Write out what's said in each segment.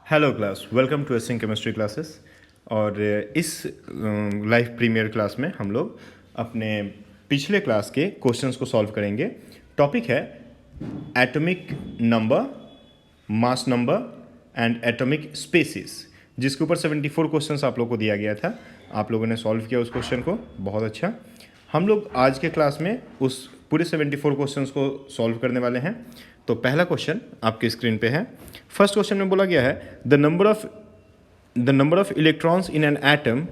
Hello class, welcome to acing chemistry classes. और इस live premiere class में हम लोग अपने पिछले क्लास के क्वेश्चंस को सॉल्व करेंगे। टॉपिक है atomic number, mass number and atomic species, जिसके ऊपर 74 क्वेश्चंस आप लोग को दिया गया था। आप लोगों ने सॉल्व किया उस क्वेश्चन को, बहुत अच्छा। हम लोग आज के क्लास में उस पूरे 74 क्वेश्चंस को सॉल्व करने वाले हैं। तो पहला क्वेश्चन आपके स्क्रीन पे है। फर्स्ट क्वेश्चन में बोला गया है the number of electrons in an atom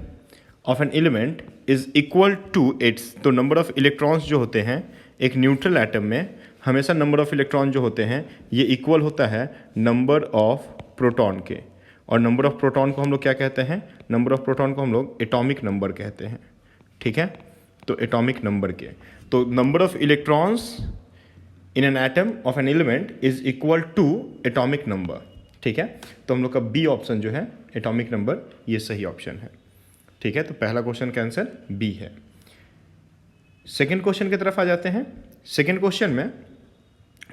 of an element is equal to its. तो नंबर ऑफ इलेक्ट्रॉन्स जो होते हैं एक न्यूट्रल एटम में, हमेशा नंबर ऑफ इलेक्ट्रॉन जो होते हैं ये इक्वल होता है नंबर ऑफ प्रोटॉन के। और नंबर ऑफ प्रोटॉन को हम लोग क्या कहते हैं? नंबर ऑफ प्रोटॉन को हम लोग एटॉमिक नंबर कहते हैं। ठीक है, तो एटॉमिक नंबर के, तो number of electrons in an atom of an element is equal to atomic number. ठीक है, तो हम लोग का बी ऑप्शन जो है एटॉमिक नंबर, ये सही ऑप्शन है। ठीक है, तो पहला क्वेश्चन का आंसर बी है। सेकेंड क्वेश्चन की तरफ आ जाते हैं। सेकेंड क्वेश्चन में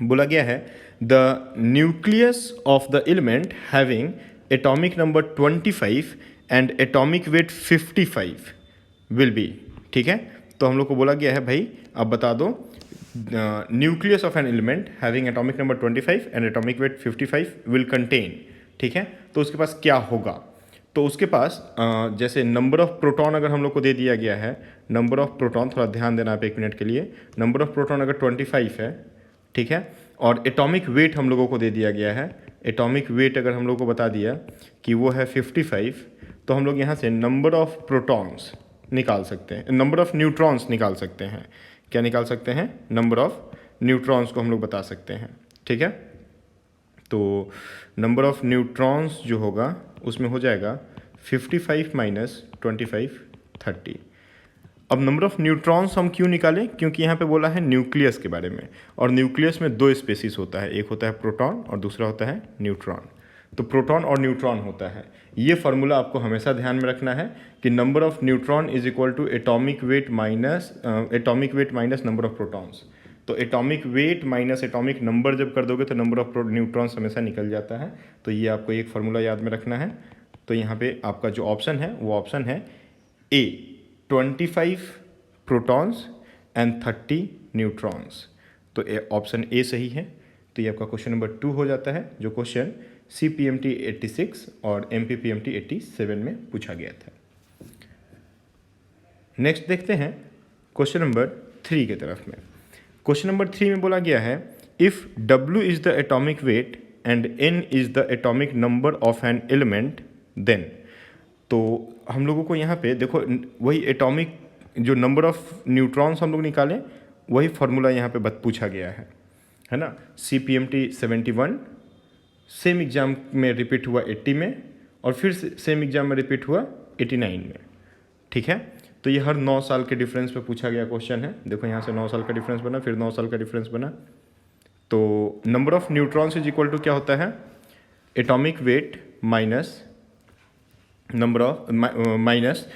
बोला गया है the nucleus of the element having atomic number 25 and atomic weight 55 will be. ठीक है, तो हम लोग को बोला गया है भाई अब बता दो nucleus of an element having atomic number 25 and atomic weight 55 will contain. ठीक है, तो उसके पास क्या होगा? तो उसके पास जैसे नंबर ऑफ प्रोटॉन अगर हम लोग को दे दिया गया है, नंबर ऑफ प्रोटॉन, थोड़ा ध्यान देना आप एक मिनट के लिए। नंबर ऑफ प्रोटॉन अगर 25 है, ठीक है, और एटॉमिक वेट हम लोगों को दे दिया गया है, एटॉमिक वेट अगर हम लोग को बता दिया कि वो है 55, तो हम लोग यहाँ से नंबर ऑफ प्रोटॉन्स निकाल सकते हैं, नंबर ऑफ न्यूट्रॉन्स निकाल सकते हैं। क्या निकाल सकते हैं? नंबर ऑफ न्यूट्रॉन्स को हम लोग बता सकते हैं। ठीक है, तो नंबर ऑफ न्यूट्रॉन्स जो होगा उसमें हो जाएगा 55 माइनस 25 30। अब नंबर ऑफ न्यूट्रॉन्स हम क्यों निकालें? क्योंकि यहाँ पे बोला है न्यूक्लियस के बारे में, और न्यूक्लियस में दो स्पेसीज होता है, एक होता है प्रोटॉन और दूसरा होता है न्यूट्रॉन। तो प्रोटॉन और न्यूट्रॉन होता है। ये फार्मूला आपको हमेशा ध्यान में रखना है कि number of neutron is equal to atomic weight minus number of protons. तो atomic weight minus atomic number जब कर दोगे तो नंबर ऑफ न्यूट्रॉन्स हमेशा निकल जाता है। तो ये आपको एक फार्मूला याद में रखना है। तो यहाँ पे आपका जो ऑप्शन है वो ऑप्शन है ए, 25 प्रोटॉन्स एंड 30 न्यूट्रॉन्स। तो ऑप्शन ए सही है। तो ये आपका क्वेश्चन नंबर 2 हो जाता है, जो क्वेश्चन CPMT 86 और MPPMT 87 में पूछा गया था। नेक्स्ट देखते हैं क्वेश्चन नंबर 3 की तरफ में। क्वेश्चन नंबर 3 में बोला गया है if W is the atomic weight and N is the atomic number of an element then. तो हम लोगों को यहाँ पे देखो वही एटॉमिक जो नंबर ऑफ न्यूट्रॉन्स हम लोग निकालें वही फार्मूला यहाँ पे पूछा गया है ना। CPMT 71 सेम एग्जाम में रिपीट हुआ 80 में, और फिर सेम एग्जाम में रिपीट हुआ 89 में। ठीक है, तो ये हर 9 साल के डिफरेंस पे पूछा गया क्वेश्चन है। देखो यहाँ से 9 साल का डिफरेंस बना, फिर 9 साल का डिफरेंस बना। तो number of neutrons is equal to क्या होता है? Atomic weight minus number of minus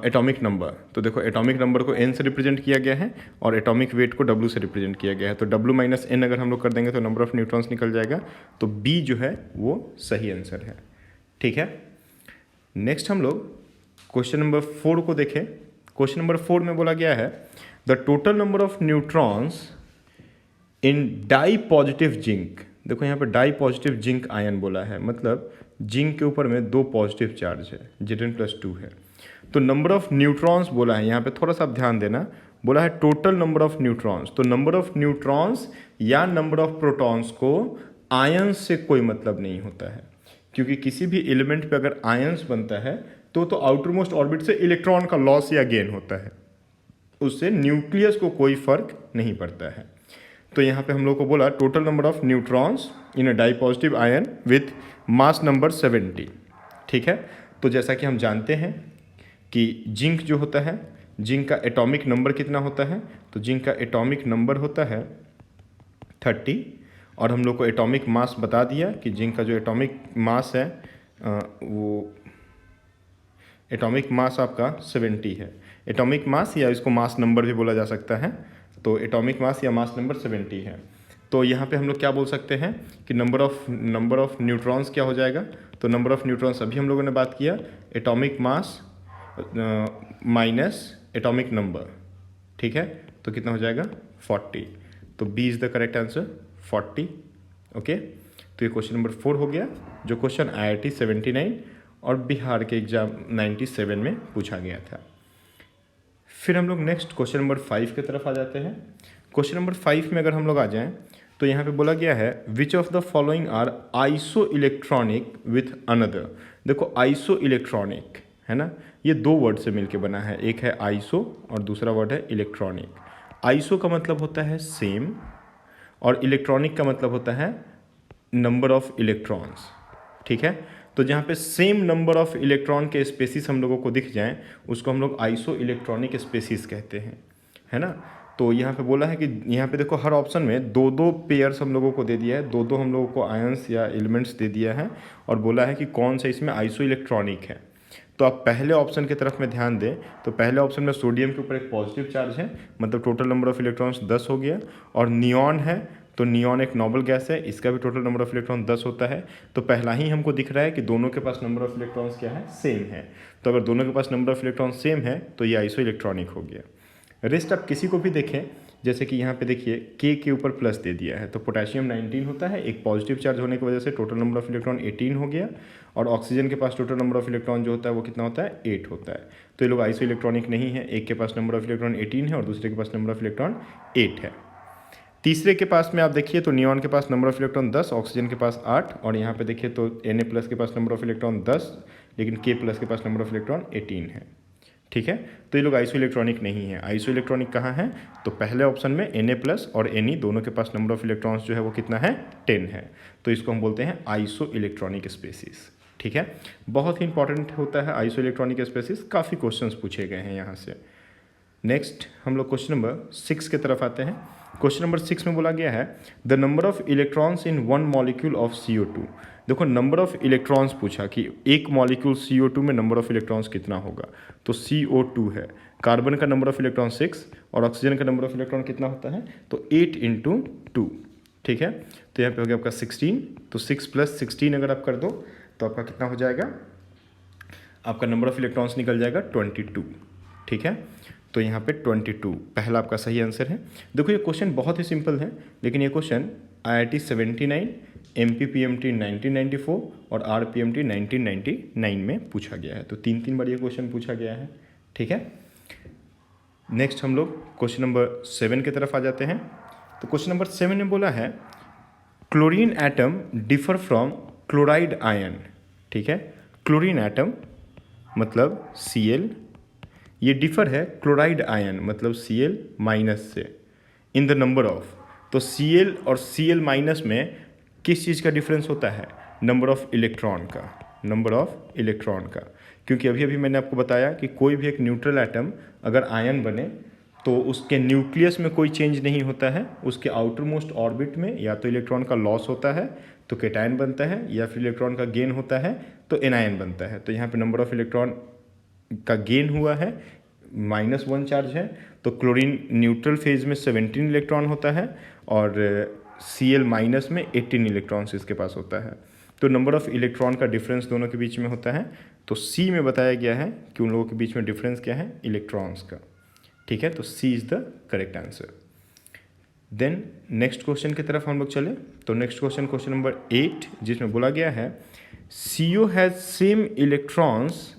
atomic number. तो देखो एटॉमिक नंबर को n से रिप्रेजेंट किया गया है और एटॉमिक वेट को W से रिप्रेजेंट किया गया है। तो W माइनस n अगर हम लोग कर देंगे तो नंबर ऑफ न्यूट्रॉन्स निकल जाएगा। तो B जो है वो सही आंसर है। ठीक है, नेक्स्ट हम लोग क्वेश्चन नंबर 4 को देखें। क्वेश्चन नंबर 4 में बोला गया है the total number of neutrons in dipositive zinc. देखो यहाँ पे डाई पॉजिटिव जिंक आयन बोला है, मतलब जिंक के ऊपर में 2 पॉजिटिव चार्ज है, Zn+2 है। तो नंबर ऑफ न्यूट्रॉन्स बोला है, यहाँ पे थोड़ा सा आप ध्यान देना, बोला है टोटल नंबर ऑफ न्यूट्रॉन्स। तो नंबर ऑफ न्यूट्रॉन्स या नंबर ऑफ प्रोटॉन्स को आयंस से कोई मतलब नहीं होता है, क्योंकि किसी भी एलिमेंट पे अगर आयंस बनता है तो आउटर मोस्ट ऑर्बिट से इलेक्ट्रॉन का लॉस या गेन होता है, उससे न्यूक्लियस को कोई फर्क नहीं पड़ता है। तो यहाँ पे हम लोग को बोला total number of neutrons in a dipositive ion with mass number 70। ठीक है, तो जैसा कि हम जानते हैं कि जिंक जो होता है, जिंक का एटॉमिक नंबर कितना होता है? तो जिंक का एटॉमिक नंबर होता है 30, और हम लोग को एटॉमिक मास बता दिया कि जिंक का जो एटॉमिक मास है वो एटॉमिक मास आपका 70 है। एटॉमिक मास या इसको मास नंबर भी बोला जा सकता है। तो एटॉमिक मास या मास नंबर 70 है। तो यहाँ पे हम लोग क्या बोल सकते हैं कि नंबर ऑफ न्यूट्रॉन्स क्या हो जाएगा, तो नंबर ऑफ न्यूट्रॉन्स अभी हम लोगों ने बात किया atomic mass minus atomic number, ठीक है, तो कितना हो जाएगा 40। तो B is the correct answer 40। Okay, तो ये क्वेश्चन नंबर 4 हो गया, जो क्वेश्चन IIT 79 और बिहार के एग्जाम 97 में पूछा गया था। फिर हम लोग नेक्स्ट क्वेश्चन नंबर 5 की तरफ आ जाते हैं। क्वेश्चन नंबर 5 में अगर हम लोग आ जाएं तो यहाँ पे बोला गया है which of the following are isoelectronic with another. देखो आइसो इलेक्ट्रॉनिक है ना, ये दो वर्ड से मिलके बना है, एक है आइसो और दूसरा वर्ड है इलेक्ट्रॉनिक। आइसो का मतलब होता है सेम और इलेक्ट्रॉनिक का मतलब होता है नंबर ऑफ इलेक्ट्रॉन्स, ठीक है। तो जहाँ पे सेम नंबर ऑफ इलेक्ट्रॉन के स्पेसिस हम लोगों को दिख जाएं उसको हम लोग आइसो इलेक्ट्रॉनिक स्पेसिस कहते हैं, है ना। तो यहाँ पे बोला है कि यहाँ पे देखो हर ऑप्शन में दो दो पेयर्स हम लोगों को दे दिया है, दो दो हम लोगों को आयंस या एलिमेंट्स दे दिया है और बोला है कि कौन सा इसमें आइसो इलेक्ट्रॉनिक है। तो आप पहले ऑप्शन की तरफ में ध्यान दें तो पहले ऑप्शन में सोडियम के ऊपर एक पॉजिटिव चार्ज है, मतलब टोटल नंबर ऑफ इलेक्ट्रॉन्स 10 हो गया, और नियॉन है तो नियॉन एक नोबल गैस है, इसका भी टोटल नंबर ऑफ इलेक्ट्रॉन 10 होता है। तो पहला ही हमको दिख रहा है कि दोनों के पास नंबर ऑफ इलेक्ट्रॉन्स क्या है, सेम है। तो अगर दोनों के पास नंबर ऑफ इलेक्ट्रॉन सेम है तो ये आइसो इलेक्ट्रॉनिक हो गया। रेस्ट आप किसी को भी देखें, जैसे कि यहाँ पे देखिए K के ऊपर प्लस दे दिया है, तो पोटेशियम 19 होता है, एक पॉजिटिव चार्ज होने की वजह से टोटल नंबर ऑफ इलेक्ट्रॉन 18 हो गया, और ऑक्सीजन के पास टोटल नंबर ऑफ इलेक्ट्रॉन जो होता है वो कितना होता है, 8 होता है। तो ये लोग आइसो इलेक्ट्रॉनिक नहीं है, एक के पास नंबर ऑफ इलेक्ट्रॉन 18 है और दूसरे के पास नंबर ऑफ इलेक्ट्रॉन 8 है। तीसरे के पास में आप देखिए तो नियॉन के पास नंबर ऑफ इलेक्ट्रॉन 10, ऑक्सीजन के पास 8, और यहाँ पे देखिए तो Na प्लस के पास नंबर ऑफ इलेक्ट्रॉन 10, लेकिन K प्लस के पास नंबर ऑफ इलेक्ट्रॉन 18 है, ठीक है। तो ये लोग आइसो इलेक्ट्रॉनिक नहीं है। आइसो इलेक्ट्रॉनिक कहाँ है, तो पहले ऑप्शन में Na प्लस और Ne दोनों के पास नंबर ऑफ इलेक्ट्रॉन्स जो है वो कितना है, 10 है। तो इसको हम बोलते हैं आइसो इलेक्ट्रॉनिक स्पेसिस, ठीक है। बहुत ही इंपॉर्टेंट होता है आइसो इलेक्ट्रॉनिक स्पेसिस, काफ़ी क्वेश्चंस पूछे गए हैं यहाँ से। नेक्स्ट हम लोग क्वेश्चन नंबर 6 की तरफ आते हैं। क्वेश्चन नंबर 6 में बोला गया है the number of electrons in one molecule of CO2। देखो नंबर ऑफ इलेक्ट्रॉन्स पूछा कि एक मॉलिक्यूल CO2 में नंबर ऑफ इलेक्ट्रॉन्स कितना होगा, तो CO2 है, कार्बन का नंबर ऑफ इलेक्ट्रॉन 6 और ऑक्सीजन का नंबर ऑफ इलेक्ट्रॉन कितना होता है, तो 8 × 2, ठीक है। तो यहाँ पे हो गया आपका 16, तो 6 + 16 अगर आप कर दो तो आपका कितना हो जाएगा, आपका नंबर ऑफ इलेक्ट्रॉन्स निकल जाएगा 22, ठीक है। तो यहाँ पे 22 पहला आपका सही आंसर है। देखो ये क्वेश्चन बहुत ही सिंपल है, लेकिन ये क्वेश्चन IIT 79, MPPMT 1994 और RPMT 1999 में पूछा गया है। तो 3 बार ये क्वेश्चन पूछा गया है, ठीक है। नेक्स्ट हम लोग क्वेश्चन नंबर 7 की तरफ आ जाते हैं। तो क्वेश्चन नंबर 7 में बोला है chlorine atom differ from chloride ion, ठीक है। क्लोरीन एटम मतलब Cl, ये डिफर है क्लोराइड आयन मतलब Cl माइनस से इन द नंबर ऑफ। तो Cl और Cl माइनस में किस चीज़ का डिफरेंस होता है, नंबर ऑफ इलेक्ट्रॉन का, नंबर ऑफ इलेक्ट्रॉन का। क्योंकि अभी मैंने आपको बताया कि कोई भी एक न्यूट्रल एटम अगर आयन बने तो उसके न्यूक्लियस में कोई चेंज नहीं होता है, उसके आउटर मोस्ट ऑर्बिट में या तो इलेक्ट्रॉन का लॉस होता है तो केटायन बनता है, या फिर इलेक्ट्रॉन का गेन होता है तो एनायन बनता है। तो यहाँ पे नंबर ऑफ इलेक्ट्रॉन का गेन हुआ है, -1 चार्ज है, तो क्लोरीन न्यूट्रल फेज में 17 इलेक्ट्रॉन होता है और Cl माइनस में 18 इलेक्ट्रॉन्स इसके पास होता है। तो नंबर ऑफ इलेक्ट्रॉन का डिफरेंस दोनों के बीच में होता है। तो C में बताया गया है कि उन लोगों के बीच में डिफरेंस क्या है, इलेक्ट्रॉन्स का, ठीक है। तो C is the correct answer. Then next question की तरफ हम लोग चले। तो नेक्स्ट क्वेश्चन नंबर 8, जिसमें बोला गया है CO has same electrons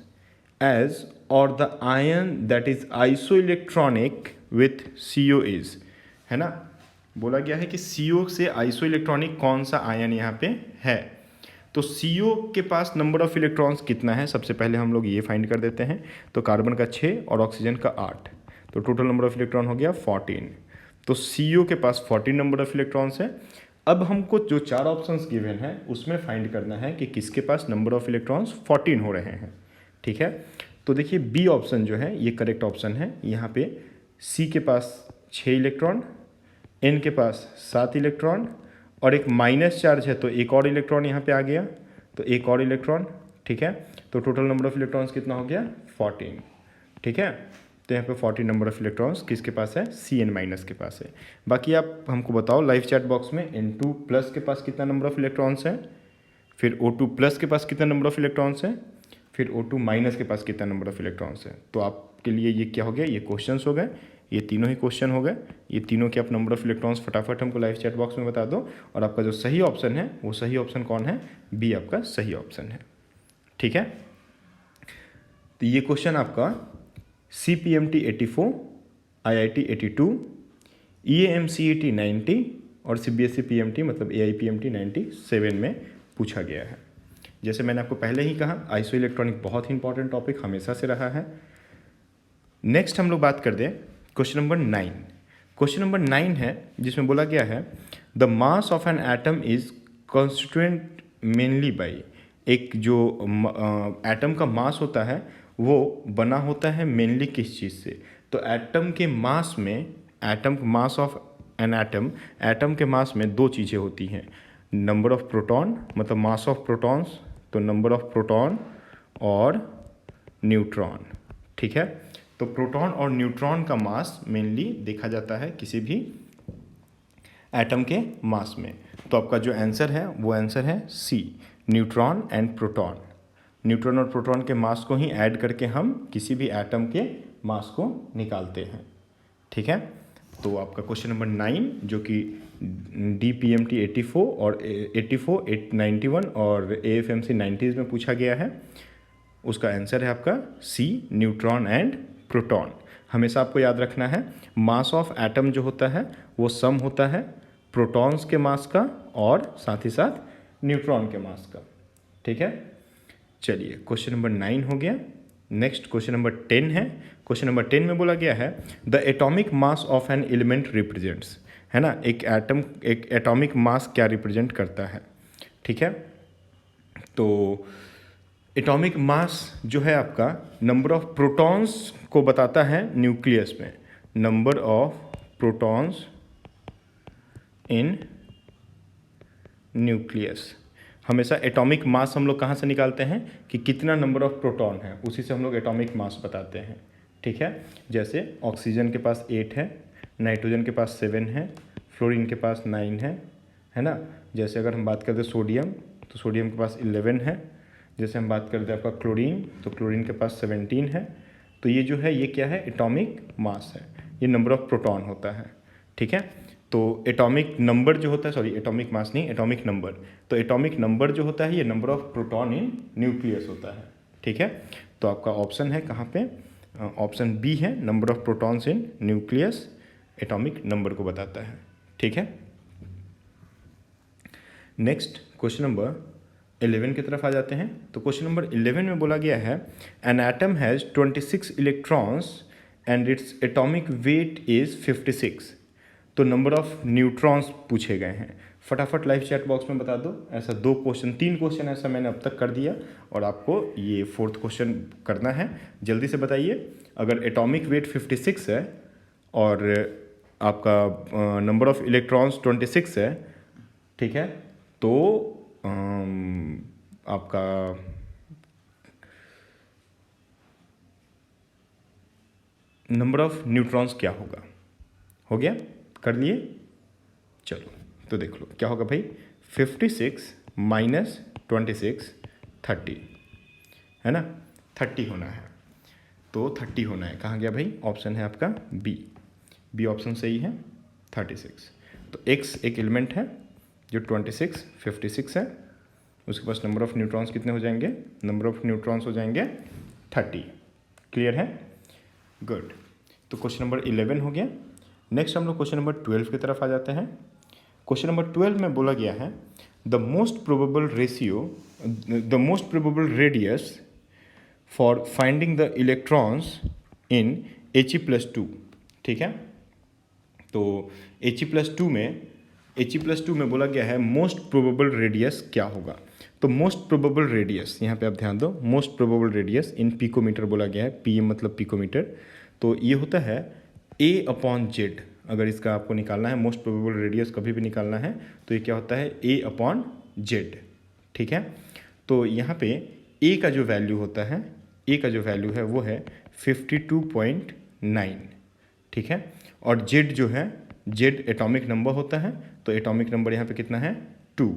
as और the ion that is isoelectronic with CO is, है ना। बोला गया है कि CO से आइसो इलेक्ट्रॉनिक कौन सा आयन यहाँ पे है। तो CO के पास नंबर ऑफ इलेक्ट्रॉन्स कितना है, सबसे पहले हम लोग ये फाइंड कर देते हैं। तो कार्बन का 6 और ऑक्सीजन का 8, तो टोटल नंबर ऑफ इलेक्ट्रॉन हो गया 14। तो CO के पास 14 नंबर ऑफ इलेक्ट्रॉन्स है। अब हमको जो 4 ऑप्शंस गिवन है उसमें फाइंड करना है कि किसके पास नंबर ऑफ इलेक्ट्रॉन्स 14 हो रहे हैं, ठीक है। तो देखिए बी ऑप्शन जो है ये करेक्ट ऑप्शन है। यहाँ पे C के पास 6 इलेक्ट्रॉन, N के पास 7 इलेक्ट्रॉन और एक माइनस चार्ज है तो एक और इलेक्ट्रॉन यहाँ पे आ गया, तो एक और इलेक्ट्रॉन, ठीक है। तो टोटल नंबर ऑफ इलेक्ट्रॉन्स कितना हो गया, 14, ठीक है। तो यहाँ पे 40 नंबर ऑफ इलेक्ट्रॉन्स किसके पास है, Cn- के पास है। बाकी आप हमको बताओ लाइव चैट बॉक्स में N2+ के पास कितना नंबर ऑफ इलेक्ट्रॉन्स है, फिर O2+ के पास कितना नंबर ऑफ इलेक्ट्रॉन्स है, फिर O2- के पास कितना नंबर ऑफ इलेक्ट्रॉन्स है। तो आपके लिए ये क्या हो गया, ये क्वेश्चंस हो गए, ये तीनों ही क्वेश्चन हो गए। ये तीनों के आप नंबर ऑफ इलेक्ट्रॉन्स फटाफट हमको लाइव चैट बॉक्स में बता दो। और आपका जो सही ऑप्शन है वो सही ऑप्शन कौन है, बी आपका सही ऑप्शन है। ठीक है, तो ये क्वेश्चन आपका CPMT 84, IIT 82, EAMCET 90 और CBSE PMT मतलब AIPMT 97 में पूछा गया है। जैसे मैंने आपको पहले ही कहा, आइसो इलेक्ट्रॉनिक बहुत ही इंपॉर्टेंट टॉपिक हमेशा से रहा है। नेक्स्ट हम लोग बात कर दें क्वेश्चन नंबर 9। क्वेश्चन नंबर 9 है जिसमें बोला गया है the mass of an atom is constituent mainly by, एक जो एटम का मास होता है वो बना होता है मेनली किस चीज़ से। तो एटम के मास में, atom mass of an atom, atom के मास में दो चीज़ें होती हैं, नंबर ऑफ प्रोटॉन मतलब मास ऑफ प्रोटॉन्स, तो नंबर ऑफ प्रोटॉन और न्यूट्रॉन। ठीक है, तो प्रोटॉन और न्यूट्रॉन का मास मेनली देखा जाता है किसी भी एटम के मास में। तो आपका जो आंसर है वो आंसर है सी, न्यूट्रॉन एंड प्रोटॉन। न्यूट्रॉन और प्रोटॉन के मास को ही ऐड करके हम किसी भी एटम के मास को निकालते हैं। ठीक है, तो आपका क्वेश्चन नंबर 9 जो कि DPMT 84 और 84, 91 और AFMC 90 में पूछा गया है, उसका आंसर है आपका सी, न्यूट्रॉन एंड प्रोटॉन। हमेशा आपको याद रखना है मास ऑफ एटम जो होता है वो सम होता है प्रोटॉन्स के मास का और साथ ही साथ न्यूट्रॉन के मास का। ठीक है, चलिए क्वेश्चन नंबर 9 हो गया। नेक्स्ट क्वेश्चन नंबर 10 है। क्वेश्चन नंबर 10 में बोला गया है the atomic mass of an element represents, है ना, एक एटम, एक एटॉमिक मास क्या रिप्रेजेंट करता है। ठीक है, तो एटॉमिक मास जो है आपका नंबर ऑफ प्रोटॉन्स को बताता है न्यूक्लियस में, number of protons in nucleus. हमेशा एटॉमिक मास हम लोग कहाँ से निकालते हैं कि कितना नंबर ऑफ प्रोटॉन है, उसी से हम लोग एटॉमिक मास बताते हैं। ठीक है, जैसे ऑक्सीजन के पास 8 है, नाइट्रोजन के पास 7 है, फ्लोरीन के पास 9 है ना। जैसे अगर हम बात करते हैं सोडियम, तो सोडियम के पास 11 है। जैसे हम बात करते हैं आपका क्लोरीन, तो क्लोरीन के पास 17 है। तो ये जो है ये क्या है, एटॉमिक मास है, ये नंबर ऑफ प्रोटॉन होता है। ठीक है, तो एटॉमिक नंबर जो होता है, सॉरी एटॉमिक मास नहीं, एटॉमिक नंबर, तो एटॉमिक नंबर जो होता है ये number of proton in nucleus होता है। ठीक है, तो आपका ऑप्शन है कहाँ पे, ऑप्शन बी है, number of protons in nucleus atomic number को बताता है। ठीक है, नेक्स्ट क्वेश्चन नंबर 11 की तरफ आ जाते हैं। तो क्वेश्चन नंबर 11 में बोला गया है an atom has 26 electrons and it's atomic wait is 56। तो नंबर ऑफ न्यूट्रॉन्स पूछे गए हैं। फटाफट लाइव चैट बॉक्स में बता दो। ऐसा 2 क्वेश्चन, 3 क्वेश्चन ऐसा मैंने अब तक कर दिया और आपको ये 4th क्वेश्चन करना है। जल्दी से बताइए, अगर एटॉमिक वेट 56 है और आपका नंबर ऑफ इलेक्ट्रॉन्स 26 है, ठीक है, तो आपका नंबर ऑफ न्यूट्रॉन्स क्या होगा। हो गया, कर लिए, चलो तो देख लो क्या होगा भाई, 56 माइनस 26 30, है ना, 30 होना है, तो 30 होना है। कहाँ गया भाई, ऑप्शन है आपका बी ऑप्शन सही है, 36। तो x एक एलिमेंट है जो 26 56 है, उसके पास नंबर ऑफ न्यूट्रॉन्स कितने हो जाएंगे, नंबर ऑफ न्यूट्रॉन्स हो जाएंगे 30। क्लियर है, गुड। तो क्वेश्चन नंबर 11 हो गया। नेक्स्ट हम लोग क्वेश्चन नंबर 12 की तरफ आ जाते हैं। क्वेश्चन नंबर 12 में बोला गया है the most probable ratio, the most probable radius for finding the electrons in He+2। ठीक है, तो He+2 में बोला गया है मोस्ट प्रोबेबल रेडियस क्या होगा। तो मोस्ट प्रोबेबल रेडियस, यहाँ पे आप ध्यान दो, मोस्ट प्रोबेबल रेडियस इन पिकोमीटर बोला गया है, PM मतलब पिकोमीटर। तो ये होता है A/Z। अगर इसका आपको निकालना है, मोस्ट प्रोबेबल रेडियस कभी भी निकालना है तो ये क्या होता है, A/Z। ठीक है, तो यहाँ पे A का जो वैल्यू होता है, A का जो वैल्यू है वो है 52.9 9, ठीक है। और जेड जो है, जेड एटॉमिक नंबर होता है, तो एटॉमिक नंबर यहाँ पे कितना है 2।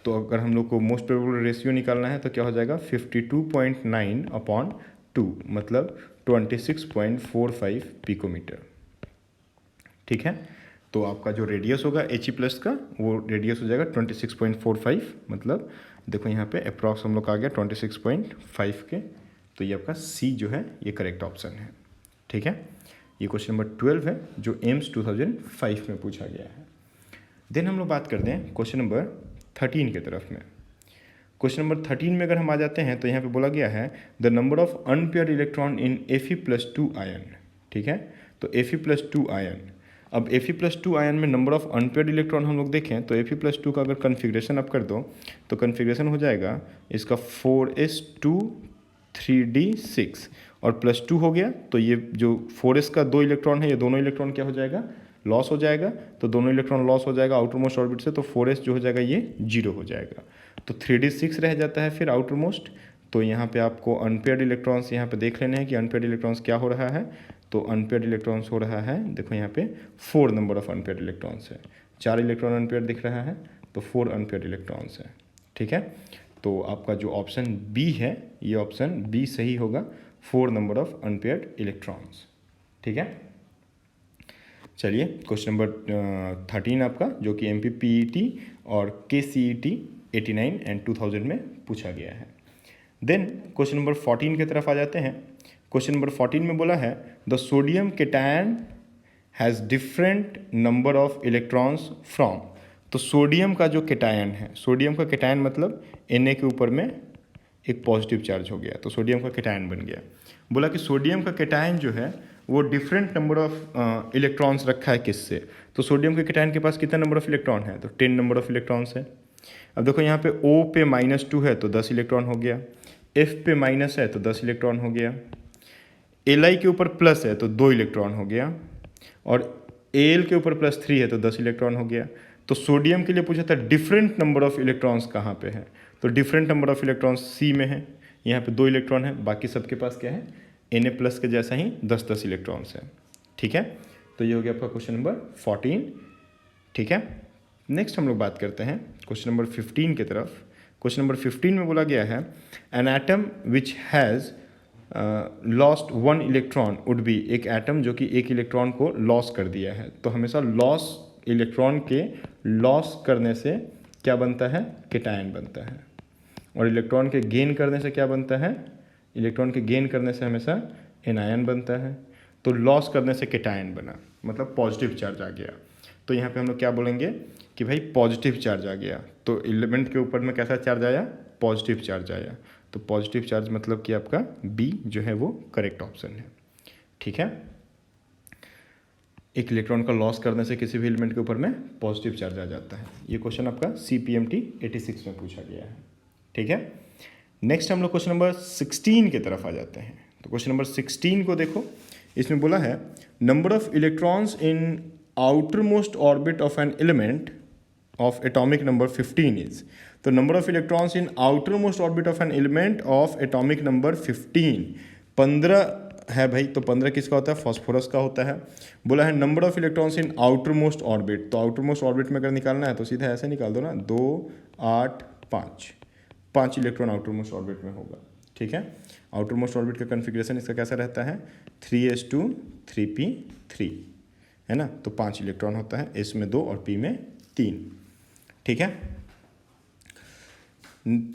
तो अगर हम लोग को मोस्ट प्रोबेबल रेशियो निकालना है तो क्या हो जाएगा 52.9/2, मतलब 26.45 पिकोमीटर, ठीक है। तो आपका जो रेडियस होगा He प्लस का, वो रेडियस हो जाएगा 26.45, मतलब देखो यहाँ पे अप्रॉक्स हम लोग का आ गया 26.5 के। तो ये आपका सी जो है ये करेक्ट ऑप्शन है, ठीक है। ये क्वेश्चन नंबर 12 है जो एम्स 2005 में पूछा गया है। देन हम लोग बात करते हैं क्वेश्चन नंबर 13 की तरफ में। क्वेश्चन नंबर 13 में अगर हम आ जाते हैं तो यहाँ पे बोला गया है the number of unpaired electron in Fe+2 ion, ठीक है। तो Fe+2 आयन, अब Fe+2 आयन में नंबर ऑफ अनपेयर्ड इलेक्ट्रॉन हम लोग देखें तो Fe+2 का अगर कन्फिग्रेशन आप कर दो तो कन्फिग्रेशन हो जाएगा इसका 4s2 3d6 और +2 हो गया। तो ये जो 4s का 2 इलेक्ट्रॉन है, ये दोनों इलेक्ट्रॉन क्या हो जाएगा, लॉस हो जाएगा। तो दोनों इलेक्ट्रॉन लॉस हो जाएगा आउटर मोस्ट ऑर्बिट से, तो 4s जो हो जाएगा ये 0 हो जाएगा। तो 3d6 रह जाता है फिर आउटर मोस्ट। तो यहाँ पे आपको अनपेयर्ड इलेक्ट्रॉन्स यहाँ पे देख लेने हैं कि अनपेयर्ड इलेक्ट्रॉन्स क्या हो रहा है। तो अनपेयर्ड इलेक्ट्रॉन्स हो रहा है, देखो यहाँ पे 4 नंबर ऑफ अनपेयर्ड इलेक्ट्रॉन्स है, 4 इलेक्ट्रॉन अनपेयर्ड दिख रहा है, तो 4 अनपेयर्ड इलेक्ट्रॉन्स है, ठीक है। तो आपका जो ऑप्शन बी है, ये ऑप्शन बी सही होगा, 4 नंबर ऑफ अनपेयर्ड इलेक्ट्रॉन्स, ठीक है। चलिए क्वेश्चन नंबर 13 आपका, जो कि MPPET और KCET 89 एंड 2000 में पूछा गया है। देन क्वेश्चन नंबर 14 की तरफ आ जाते हैं। क्वेश्चन नंबर 14 में बोला है the sodium cation has different number of electrons from. तो सोडियम का जो केटायन है, सोडियम का केटायन मतलब Na के ऊपर में एक पॉजिटिव चार्ज हो गया, तो सोडियम का केटायन बन गया। बोला कि सोडियम का केटायन जो है वो डिफरेंट नंबर ऑफ इलेक्ट्रॉन्स रखा है किससे, तो सोडियम के केटायन के पास कितना नंबर ऑफ इलेक्ट्रॉन है, तो 10 नंबर ऑफ इलेक्ट्रॉन्स है। अब देखो यहाँ पे O पे -2 है तो 10 इलेक्ट्रॉन हो गया, F पे माइनस है तो 10 इलेक्ट्रॉन हो गया, Li के ऊपर प्लस है तो 2 इलेक्ट्रॉन हो गया, और Al के ऊपर +3 है तो 10 इलेक्ट्रॉन हो गया। तो सोडियम के लिए पूछा था डिफरेंट नंबर ऑफ इलेक्ट्रॉन्स कहाँ पे है, तो डिफरेंट नंबर ऑफ इलेक्ट्रॉन्स सी में है, यहाँ पे 2 इलेक्ट्रॉन है, बाकी सबके पास क्या है Na+ के जैसा ही 10-10 इलेक्ट्रॉन्स है, ठीक है। तो ये हो गया आपका क्वेश्चन नंबर 14, ठीक है। नेक्स्ट हम लोग बात करते हैं क्वेश्चन नंबर 15 की तरफ। क्वेश्चन नंबर 15 में बोला गया है an atom which has lost 1 electron would be, एक एटम जो कि एक इलेक्ट्रॉन को लॉस कर दिया है। तो हमेशा लॉस इलेक्ट्रॉन के लॉस करने से क्या बनता है, केटायन बनता है, और इलेक्ट्रॉन के गेन करने से क्या बनता है, इलेक्ट्रॉन के गेन करने से हमेशा एनायन बनता है। तो लॉस करने से केटायन बना, मतलब पॉजिटिव चार्ज आ गया। तो यहाँ पे हम लोग क्या बोलेंगे कि भाई पॉजिटिव चार्ज आ गया, तो एलिमेंट के ऊपर में कैसा चार्ज आया, पॉजिटिव चार्ज आया। तो पॉजिटिव चार्ज मतलब कि आपका बी जो है वो करेक्ट ऑप्शन है, ठीक है। एक इलेक्ट्रॉन का लॉस करने से किसी भी एलिमेंट के ऊपर में पॉजिटिव चार्ज आ जाता है। ये क्वेश्चन आपका CPMT 86 में पूछा गया है, ठीक है। नेक्स्ट हम लोग क्वेश्चन नंबर 16 की तरफ आ जाते हैं। तो क्वेश्चन नंबर 16 को देखो, इसमें बोला है number of electrons in outermost orbit of an element of atomic number 15 is. तो number of electrons in outermost orbit of an element of atomic number 15 है भाई। तो 15 किसका होता है, फॉस्फोरस का होता है। बोला है number of electrons in outermost orbit, तो आउटर मोस्ट ऑर्बिट में अगर निकालना है तो सीधा ऐसे निकाल दो ना, 2 8 5 इलेक्ट्रॉन आउटर मोस्ट ऑर्बिट में होगा, ठीक है। आउटर मोस्ट ऑर्बिट का कन्फिग्रेशन इसका कैसा रहता है, 3s2 3p3 है ना। तो 5 इलेक्ट्रॉन होता है, s में 2 और p में 3, ठीक है।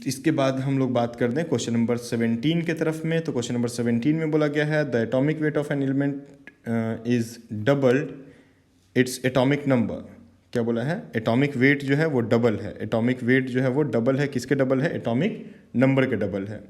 इसके बाद हम लोग बात करते हैं क्वेश्चन नंबर 17 के तरफ में। तो क्वेश्चन नंबर 17 में बोला गया है the atomic weight of an element is doubled it's atomic number. क्या बोला है, एटॉमिक वेट जो है वो डबल है, एटॉमिक वेट जो है वो डबल है, किसके डबल है, एटॉमिक नंबर के डबल है।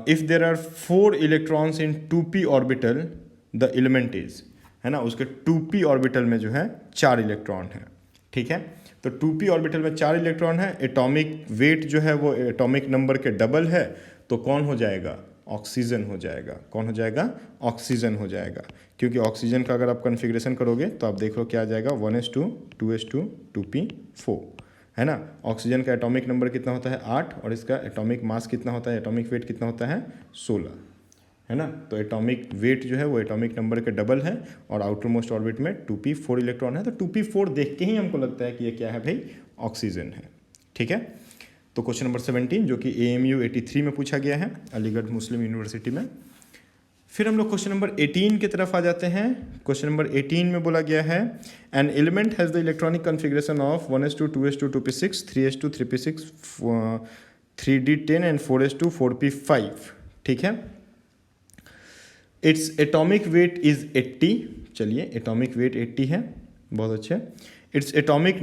If there are 4 electrons in 2p orbital the element is, है ना, उसके 2p ऑर्बिटल में जो है 4 इलेक्ट्रॉन है, ठीक है। तो 2p ऑर्बिटल में 4 इलेक्ट्रॉन है, एटॉमिक वेट जो है वो एटॉमिक नंबर के डबल है, तो कौन हो जाएगा, ऑक्सीजन हो जाएगा। कौन हो जाएगा, ऑक्सीजन हो जाएगा, क्योंकि ऑक्सीजन का अगर आप कन्फिग्रेशन करोगे तो आप देख लो क्या आ जाएगा, 1s2 2s2 2p4, है ना। ऑक्सीजन का एटॉमिक नंबर कितना होता है 8, और इसका एटॉमिक मास कितना होता है, एटॉमिक वेट कितना होता है 16, है ना। तो एटॉमिक वेट जो है वो एटॉमिक नंबर के डबल है और आउटर मोस्ट ऑर्बिट में 2p4 इलेक्ट्रॉन है। तो 2p4 देख के ही हमको लगता है कि ये क्या है भाई, ऑक्सीजन है। ठीक है। तो क्वेश्चन नंबर 17 जो कि AMU 83 में पूछा गया है, अलीगढ़ मुस्लिम यूनिवर्सिटी में। फिर हम लोग क्वेश्चन नंबर 18 की तरफ आ जाते हैं। क्वेश्चन नंबर 18 में बोला गया है an element has the electronic configuration of 1s2 2s2 2p6 3s2 3p6 3d10 and 4s2 4p5। ठीक है। Its atomic weight is 80। चलिए, एटॉमिक वेट 80 है, बहुत अच्छे। Its atomic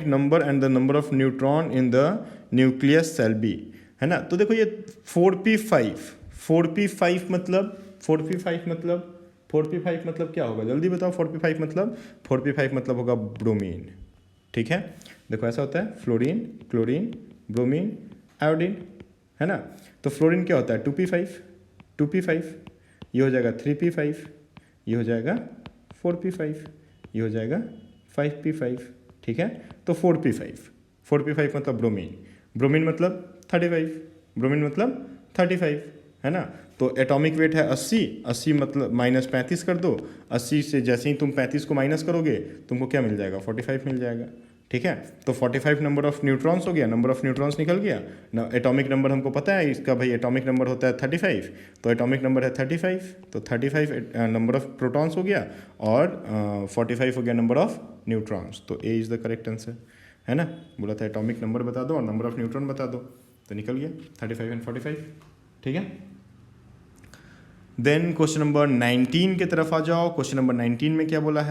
number and the number of neutron in the nucleus shall be, है ना। तो देखो ये 4p5 मतलब 4p5 मतलब क्या होगा, जल्दी बताओ। 4p5 मतलब होगा ब्रोमीन। ठीक है। देखो ऐसा होता है, फ्लोरीन, क्लोरीन, ब्रोमीन, आयोडीन, है ना। तो फ्लोरीन क्या होता है, 2p5, ये हो जाएगा 3p5, ये हो जाएगा 4p5, ये हो जाएगा 5p5। ठीक है। तो 4p5 मतलब ब्रोमीन मतलब 35, है ना। तो एटॉमिक वेट है 80 मतलब माइनस 35 कर दो। 80 से जैसे ही तुम 35 को माइनस करोगे तुमको क्या मिल जाएगा, 45 मिल जाएगा। ठीक है। तो 45 नंबर ऑफ न्यूट्रॉन्स हो गया, नंबर ऑफ न्यूट्रॉन्स निकल गया ना। एटॉमिक नंबर हमको पता है इसका भाई, एटॉमिक नंबर होता है 35, तो एटॉमिक नंबर है 35, तो 35 नंबर ऑफ प्रोटॉन्स हो गया और 45 हो गया नंबर ऑफ न्यूट्रॉन्स। तो A is the correct answer, है ना। बोला था एटॉमिक नंबर बता दो और नंबर ऑफ न्यूट्रॉन बता दो, तो निकल गया 35 एंड 45। ठीक है। देन क्वेश्चन नंबर 19 की तरफ आ जाओ। क्वेश्चन नंबर 19 में क्या बोला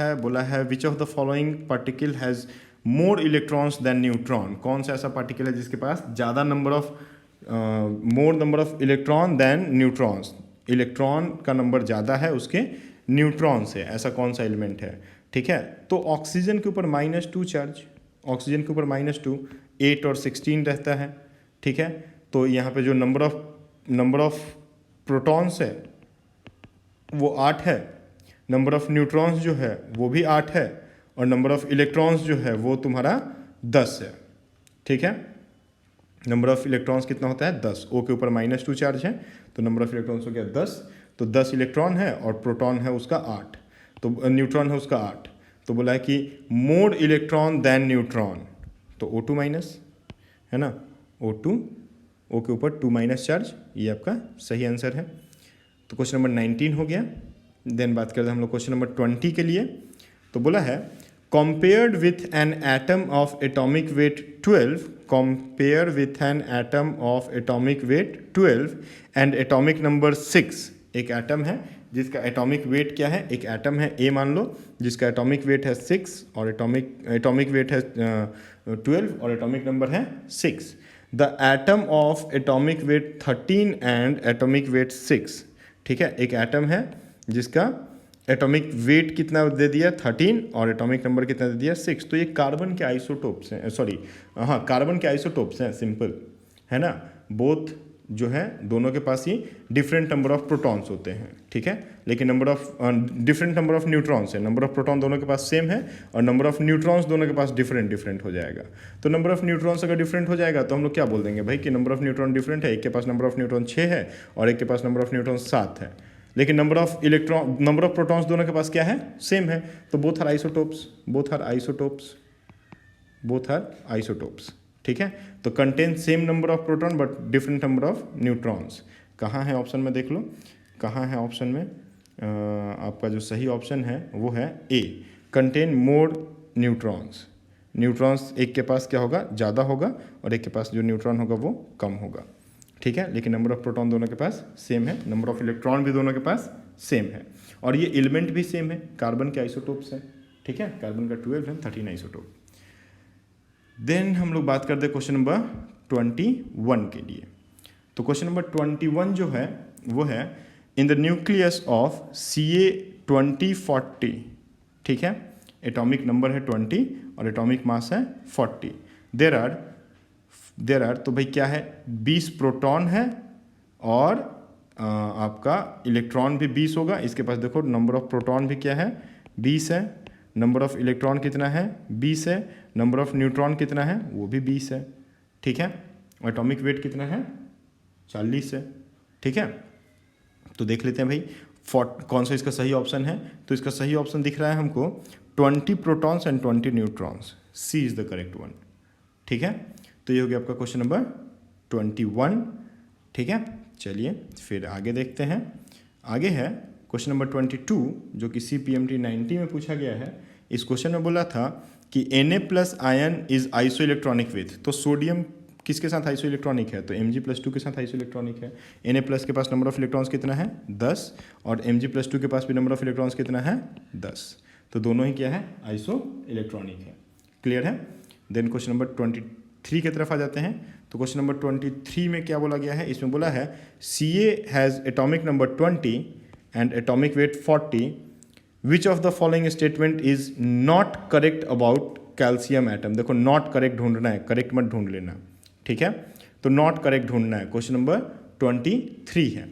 है which of the following particle has more electrons than neutron. कौन सा ऐसा पार्टिकल है जिसके पास ज़्यादा more number of electron than neutrons, electron का नंबर ज़्यादा है उसके न्यूट्रॉन से, ऐसा कौन सा एलिमेंट है। ठीक है। तो ऑक्सीजन के ऊपर -2 चार्ज, ऑक्सीजन के ऊपर -2, 8 और 16 रहता है। ठीक है। तो यहाँ पे जो नंबर ऑफ प्रोटॉन्स है वो 8 है, नंबर ऑफ न्यूट्रॉन्स जो है वो भी 8 है और नंबर ऑफ इलेक्ट्रॉन्स जो है वो तुम्हारा 10 है। ठीक है। नंबर ऑफ इलेक्ट्रॉन्स कितना होता है, 10। ओ के ऊपर -2 चार्ज है तो नंबर ऑफ इलेक्ट्रॉन्स हो गया 10। तो 10 इलेक्ट्रॉन है और प्रोटॉन है उसका 8, तो न्यूट्रॉन है उसका 8। तो बोला है कि मोर इलेक्ट्रॉन देन न्यूट्रॉन, तो O2 माइनस, है ना। O2, O के ऊपर 2 चार्ज, ये आपका सही आंसर है। तो क्वेश्चन नंबर 19 हो गया। देन बात करते हैं हम लोग क्वेश्चन नंबर 20 के लिए। तो बोला है compared with an atom of atomic weight 12, compare with an atom of atomic weight 12 and atomic number 6। एक एटम है जिसका एटॉमिक वेट क्या है, एक एटम है ए मान लो जिसका एटॉमिक वेट है 6 और एटॉमिक वेट है 12 और एटॉमिक नंबर है 6। The atom of atomic weight 13 and atomic weight 6। ठीक है। एक एटम है जिसका एटॉमिक वेट कितना दे दिया 13 और एटॉमिक नंबर कितना दे दिया 6। तो ये कार्बन के आइसोटोप्स हैं, कार्बन के आइसोटोप्स हैं, सिंपल, है ना। बोथ जो है दोनों के पास ही डिफरेंट नंबर ऑफ प्रोटॉन्स होते हैं। ठीक है। लेकिन डिफरेंट नंबर ऑफ न्यूट्रॉन्स है, नंबर ऑफ प्रोटॉन दोनों के पास सेम है और नंबर ऑफ न्यूट्रॉन्स दोनों के पास डिफरेंट हो जाएगा। तो नंबर ऑफ न्यूट्रॉन्स अगर डिफरेंट हो जाएगा तो हम लोग क्या बोल देंगे भाई कि नंबर ऑफ न्यूट्रॉन डिफरेंट है। एक के पास नंबर ऑफ न्यूट्रॉन 6 है और एक के पास नंबर ऑफ न्यूट्रॉन 7 है, लेकिन नंबर ऑफ प्रोटॉन्स दोनों के पास क्या है, सेम है। तो बोथ आर आइसोटोप्स। ठीक है। तो contain same number of proton but different number of neutrons. कहाँ है ऑप्शन में, देख लो कहाँ है ऑप्शन में। आपका जो सही ऑप्शन है वो है ए, कंटेन मोर न्यूट्रॉन्स एक के पास क्या होगा, ज़्यादा होगा और एक के पास जो न्यूट्रॉन होगा वो कम होगा। ठीक है। लेकिन नंबर ऑफ प्रोटॉन दोनों के पास सेम है, नंबर ऑफ इलेक्ट्रॉन भी दोनों के पास सेम है और ये एलिमेंट भी सेम है, कार्बन के आइसोटोप्स हैं। ठीक है। कार्बन का 12 है, 13 आइसोटोप। देन हम लोग बात करते हैं क्वेश्चन नंबर 21 के लिए। तो क्वेश्चन नंबर 21 जो है वो है इन द न्यूक्लियस ऑफ Ca2040। ठीक है। एटॉमिक नंबर है 20 और एटॉमिक मास है 40। देर आर तो भाई क्या है, 20 प्रोटॉन है और आपका इलेक्ट्रॉन भी 20 होगा। इसके पास देखो नंबर ऑफ प्रोटॉन भी क्या है, 20 है, नंबर ऑफ इलेक्ट्रॉन कितना है, 20 है, नंबर ऑफ न्यूट्रॉन कितना है, वो भी 20 है। ठीक है। एटॉमिक वेट कितना है, 40 है। ठीक है, तो देख लेते हैं भाई कौन सा इसका सही ऑप्शन है। तो इसका सही ऑप्शन दिख रहा है हमको 20 protons and 20 neutrons, C is the correct one. ठीक है, तो ये हो गया आपका क्वेश्चन नंबर 21। ठीक है, चलिए फिर आगे देखते हैं। आगे है क्वेश्चन नंबर 22 जो कि CPMT 90 में पूछा गया है। इस क्वेश्चन में बोला था कि Na+ ion is isoelectronic with, तो सोडियम किसके साथ आइसो इलेक्ट्रॉनिक है, तो Mg+2 के साथ आइसो इलेक्ट्रॉनिक है। Na+ के पास नंबर ऑफ इलेक्ट्रॉन्स कितना है 10, और Mg+2 के पास भी नंबर ऑफ इलेक्ट्रॉन्स कितना है 10, तो दोनों ही क्या है आइसो इलेक्ट्रॉनिक है। क्लियर है। देन क्वेश्चन नंबर 23 की तरफ आ जाते हैं। तो क्वेश्चन नंबर 23 में क्या बोला गया है, इसमें बोला है Ca has atomic number 20 and atomic weight 40, which of the following statement is not correct about calcium atom. देखो नॉट करेक्ट ढूंढना है, करेक्ट मत ढूंढ लेना। ठीक है, तो नॉट करेक्ट ढूंढना है, क्वेश्चन नंबर 23 है।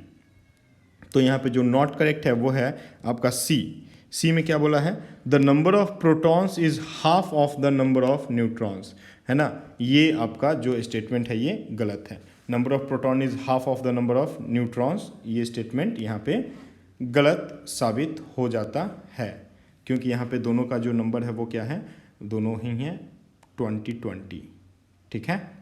तो यहाँ पे जो नॉट करेक्ट है वो है आपका सी में क्या बोला है, the number of protons is half of the number of neutrons, है ना। ये आपका जो स्टेटमेंट है ये गलत है। Number of proton is half of the number of neutrons, ये स्टेटमेंट यहाँ पे गलत साबित हो जाता है, क्योंकि यहाँ पे दोनों का जो नंबर है वो क्या है, दोनों ही है 20-20। ठीक है।